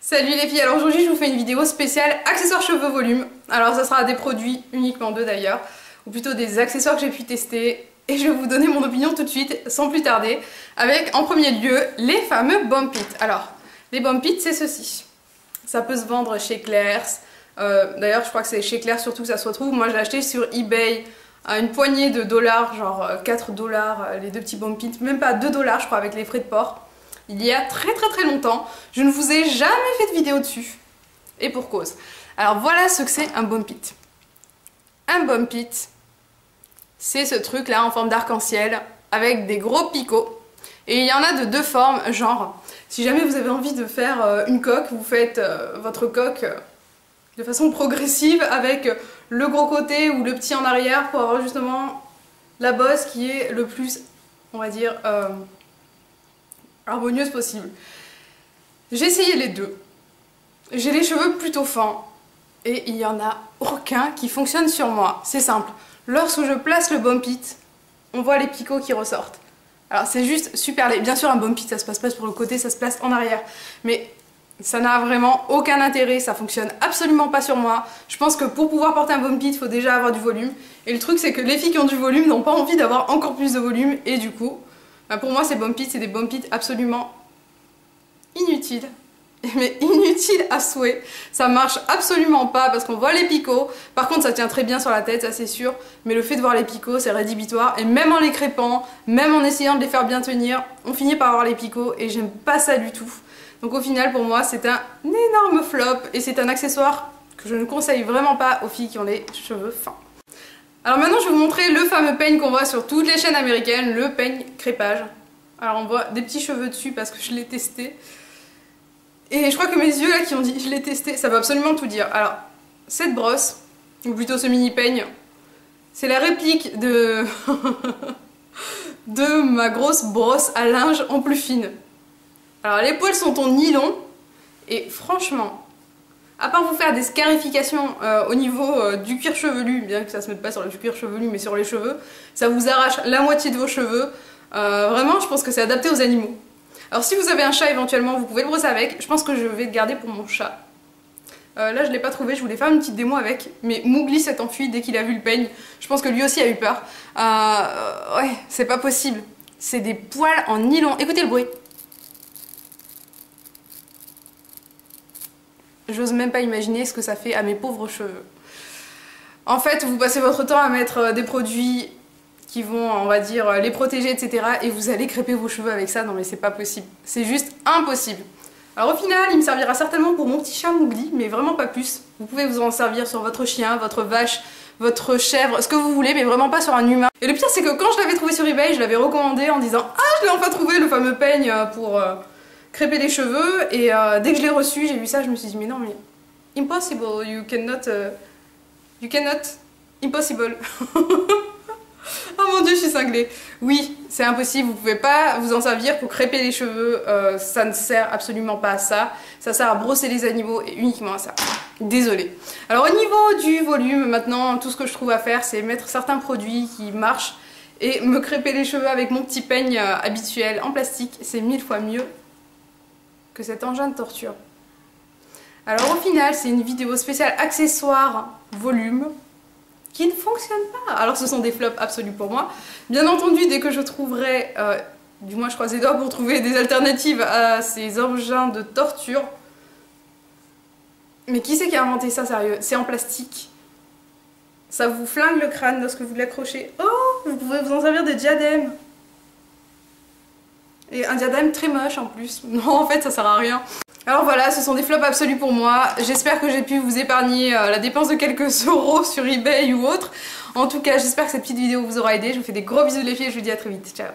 Salut les filles, alors aujourd'hui je vous fais une vidéo spéciale accessoires cheveux volume. Alors ça sera des produits, uniquement deux d'ailleurs, ou plutôt des accessoires que j'ai pu tester. Et je vais vous donner mon opinion tout de suite, sans plus tarder, avec en premier lieu les fameux Bump It. Alors, les Bump It c'est ceci. Ça peut se vendre chez Claire's. D'ailleurs je crois que c'est chez Claire's surtout que ça se retrouve. Moi je l'ai acheté sur eBay à une poignée de dollars, genre 4 dollars les deux petits Bump It. Même pas 2 dollars je crois avec les frais de port. Il y a très longtemps, je ne vous ai jamais fait de vidéo dessus. Et pour cause. Alors voilà ce que c'est un Bump It. Un Bump It, c'est ce truc là en forme d'arc-en-ciel avec des gros picots. Et il y en a de deux formes, genre si jamais vous avez envie de faire une coque, vous faites votre coque de façon progressive avec le gros côté ou le petit en arrière pour avoir justement la bosse qui est le plus, on va dire, harmonieuse possible. J'ai essayé les deux. J'ai les cheveux plutôt fins et il n'y en a aucun qui fonctionne sur moi. C'est simple. Lorsque je place le Bump It, on voit les picots qui ressortent. Alors c'est juste super laid. Bien sûr un Bump It ça se passe pas sur le côté, ça se place en arrière. Mais ça n'a vraiment aucun intérêt, ça fonctionne absolument pas sur moi. Je pense que pour pouvoir porter un Bump It, il faut déjà avoir du volume. Et le truc c'est que les filles qui ont du volume n'ont pas envie d'avoir encore plus de volume et du coup... pour moi ces Bump It, c'est des Bump It absolument inutiles. Mais inutiles à souhait. Ça marche absolument pas parce qu'on voit les picots. Par contre ça tient très bien sur la tête, ça c'est sûr. Mais le fait de voir les picots c'est rédhibitoire. Et même en les crêpant, même en essayant de les faire bien tenir, on finit par avoir les picots et j'aime pas ça du tout. Donc au final pour moi c'est un énorme flop. Et c'est un accessoire que je ne conseille vraiment pas aux filles qui ont les cheveux fins. Alors maintenant je vais vous montrer le fameux peigne qu'on voit sur toutes les chaînes américaines, le peigne crêpage. Alors on voit des petits cheveux dessus parce que je l'ai testé. Et je crois que mes yeux là qui ont dit je l'ai testé, ça veut absolument tout dire. Alors cette brosse, ou plutôt ce mini peigne, c'est la réplique de... de ma grosse brosse à linge en plus fine. Alors les poils sont en nylon et franchement... à part vous faire des scarifications au niveau du cuir chevelu, bien que ça se mette pas sur le cuir chevelu mais sur les cheveux, ça vous arrache la moitié de vos cheveux. Vraiment je pense que c'est adapté aux animaux. Alors si vous avez un chat éventuellement vous pouvez le brosser avec, je pense que je vais le garder pour mon chat. Là je l'ai pas trouvé, je voulais faire une petite démo avec, mais Mowgli s'est enfui dès qu'il a vu le peigne. Je pense que lui aussi a eu peur. Ouais, c'est pas possible. C'est des poils en nylon. Écoutez le bruit. J'ose même pas imaginer ce que ça fait à mes pauvres cheveux. En fait, vous passez votre temps à mettre des produits qui vont, on va dire, les protéger, etc. Et vous allez crêper vos cheveux avec ça. Non mais c'est pas possible. C'est juste impossible. Alors au final, il me servira certainement pour mon petit chat Mowgli, mais vraiment pas plus. Vous pouvez vous en servir sur votre chien, votre vache, votre chèvre, ce que vous voulez, mais vraiment pas sur un humain. Et le pire, c'est que quand je l'avais trouvé sur eBay, je l'avais recommandé en disant « Ah, je l'ai enfin trouvé, le fameux peigne pour... crêper les cheveux et dès que je l'ai reçu j'ai vu ça, je me suis dit mais non mais impossible, you cannot impossible. Oh mon dieu je suis cinglée. Oui c'est impossible, vous pouvez pas vous en servir pour crêper les cheveux, ça ne sert absolument pas à ça, ça sert à brosser les animaux et uniquement à ça. Désolée. Alors au niveau du volume maintenant tout ce que je trouve à faire c'est mettre certains produits qui marchent et me crêper les cheveux avec mon petit peigne habituel en plastique, c'est 1000 fois mieux que cet engin de torture. Alors au final c'est une vidéo spéciale accessoires volume qui ne fonctionne pas. Alors ce sont des flops absolus pour moi. Bien entendu dès que je trouverai, du moins je croise les doigts pour trouver des alternatives à ces engins de torture. Mais qui c'est qui a inventé ça sérieux? C'est en plastique. Ça vous flingue le crâne lorsque vous l'accrochez. Oh, vous pouvez vous en servir des diadèmes. Et un diadème très moche en plus. Non en fait ça sert à rien. Alors voilà, ce sont des flops absolus pour moi. J'espère que j'ai pu vous épargner la dépense de quelques euros sur eBay ou autre. En tout cas j'espère que cette petite vidéo vous aura aidé. Je vous fais des gros bisous les filles et je vous dis à très vite. Ciao.